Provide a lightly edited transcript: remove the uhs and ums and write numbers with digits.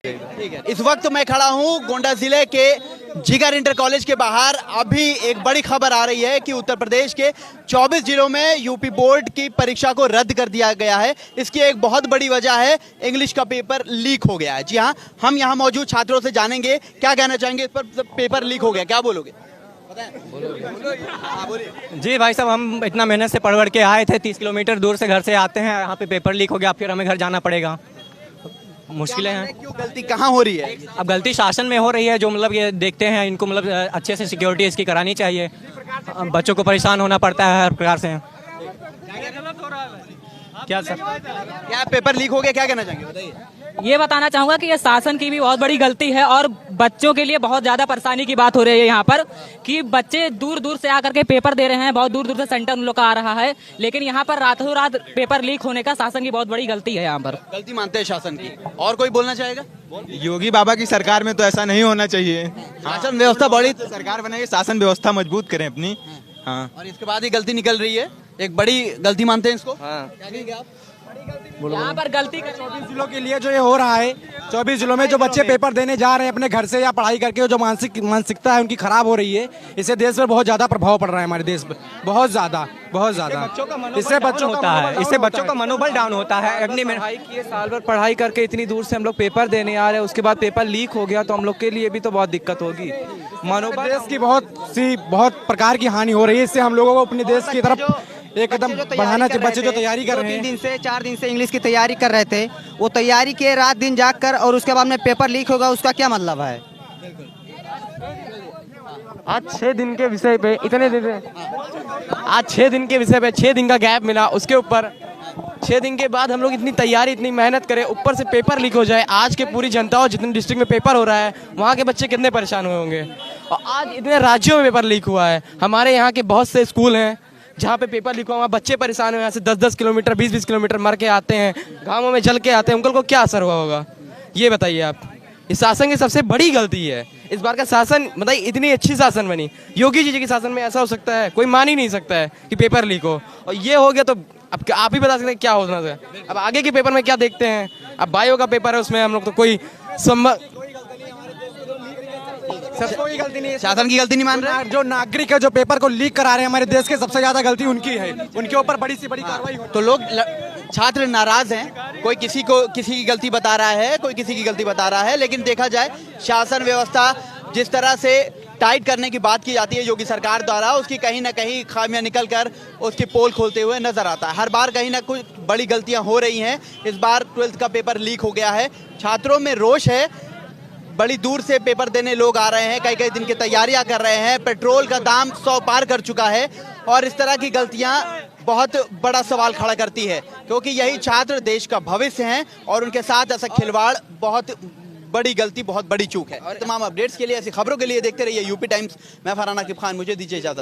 ठीक है। इस वक्त मैं खड़ा हूँ गोंडा जिले के जिगर इंटर कॉलेज के बाहर। अभी एक बड़ी खबर आ रही है कि उत्तर प्रदेश के 24 जिलों में यूपी बोर्ड की परीक्षा को रद्द कर दिया गया है। इसकी एक बहुत बड़ी वजह है, इंग्लिश का पेपर लीक हो गया है। जी हाँ, हम यहाँ मौजूद छात्रों से जानेंगे क्या कहना चाहेंगे इस पर। पेपर लीक हो गया, क्या बोलोगे? जी भाई साहब, हम इतना मेहनत से पढ़ के आए थे, 30 किलोमीटर दूर से घर से आते हैं, यहाँ पे पेपर लीक हो गया, फिर हमें घर जाना पड़ेगा। मुश्किलें हैं। क्यों, गलती कहाँ हो रही है? अब गलती शासन में हो रही है, जो मतलब ये देखते हैं, इनको मतलब अच्छे से सिक्योरिटी इसकी करानी चाहिए। बच्चों को परेशान होना पड़ता है हर प्रकार से। क्या सर, क्या पेपर लीक हो गया, क्या कहना चाहेंगे बताइए? ये बताना चाहूंगा कि ये शासन की भी बहुत बड़ी गलती है और बच्चों के लिए बहुत ज्यादा परेशानी की बात हो रही है यहाँ पर कि बच्चे दूर दूर से आकर के पेपर दे रहे हैं, बहुत दूर दूर से सेंटर उन लोग का आ रहा है, लेकिन यहाँ पर रातों रात पेपर लीक होने का शासन की बहुत बड़ी गलती है। यहाँ पर गलती मानते हैं शासन की। और कोई बोलना चाहेगा? योगी बाबा की सरकार में तो ऐसा नहीं होना चाहिए। शासन व्यवस्था बड़ी सरकार बनाइए, शासन व्यवस्था मजबूत करें अपनी। हाँ, और इसके बाद ही गलती निकल रही है, एक बड़ी गलती मानते हैं इसको। हाँ। क्या कहेंगे आप? यहाँ पर गलती 24 जिलों के लिए जो ये हो रहा है, 24 जिलों में जो बच्चे पेपर देने जा रहे हैं अपने घर से या पढ़ाई करके, जो मानसिकता है उनकी खराब हो रही है, इससे देश पर बहुत ज्यादा प्रभाव पड़ रहा है, हमारे देश पर बहुत ज्यादा। इससे बच्चों होता है, इससे बच्चों का मनोबल डाउन होता है। अग्नि में पढ़ाई किए, साल भर पढ़ाई करके इतनी दूर से हम लोग पेपर देने आ रहे हैं, उसके बाद पेपर लीक हो गया तो हम लोग के लिए भी तो बहुत दिक्कत होगी। मनोबल देश की बहुत प्रकार की हानि हो रही है। इससे हम लोगों को अपने देश की तरफ एक कदम बढ़ाना चाहिए। बच्चे जो तैयारी कर रहे हैं, 3 दिन से 4 दिन से इंग्लिश की तैयारी कर रहे थे, वो तैयारी किए रात दिन जाग कर, और उसके बाद में पेपर लीक होगा, उसका क्या मतलब है? आज 6 दिन के विषय पे आज 6 दिन के विषय पे 6 दिन का गैप मिला, उसके ऊपर 6 दिन के बाद हम लोग इतनी तैयारी, इतनी मेहनत करें, ऊपर से पेपर लीक हो जाए। आज के पूरी जनता और जितने डिस्ट्रिक्ट में पेपर हो रहा है, वहाँ के बच्चे कितने परेशान हुए होंगे। और आज इतने राज्यों में पेपर लीक हुआ है। हमारे यहाँ के बहुत से स्कूल हैं जहाँ पे पेपर लीक हुआ, वहाँ बच्चे परेशान हुए, यहाँ से 10-10 किलोमीटर 20-20 किलोमीटर मर के आते हैं, गाँवों में जल के आते हैं। उनको क्या असर हुआ होगा, ये बताइए आप। इस शासन की सबसे बड़ी गलती है इस बार का शासन। मतलब इतनी अच्छी शासन बनी, योगी जी के शासन में ऐसा हो सकता है? कोई मान ही नहीं सकता है कि पेपर लीक हो। और ये हो गया तो अब आप ही बता सकते हैं क्या होना है। अब आगे के पेपर में क्या देखते हैं? अब बायो का पेपर है, उसमें हम लोग तो कोई कोई गलती नहीं है। शासन की गलती नहीं मान रहे? जो नागरिक है जो पेपर को लीक करा रहे हैं हमारे देश के, सबसे ज्यादा गलती उनकी है। उनके ऊपर बड़ी से बड़ी कार्रवाई हो। तो लोग छात्र नाराज हैं, कोई किसी की गलती बता रहा है, कोई किसी की गलती बता रहा है। लेकिन देखा जाए शासन व्यवस्था जिस तरह से टाइट करने की बात की जाती है योगी सरकार द्वारा, उसकी कहीं ना कहीं खामियां निकल कर उसकी पोल खोलते हुए नजर आता है। हर बार कहीं ना कुछ बड़ी गलतियां हो रही हैं। इस बार 12th का पेपर लीक हो गया है, छात्रों में रोष है, बड़ी दूर से पेपर देने लोग आ रहे हैं, कई कई दिन की तैयारियां कर रहे हैं। पेट्रोल का दाम 100 पार कर चुका है और इस तरह की गलतियां बहुत बड़ा सवाल खड़ा करती है, क्योंकि यही छात्र देश का भविष्य हैं और उनके साथ ऐसा खिलवाड़ बहुत बड़ी गलती, बहुत बड़ी चूक है। और तमाम अपडेट्स के लिए, ऐसी खबरों के लिए देखते रहिए यूपी टाइम्स। मैं फरहान आकिब खान, मुझे दीजिए इजाजत।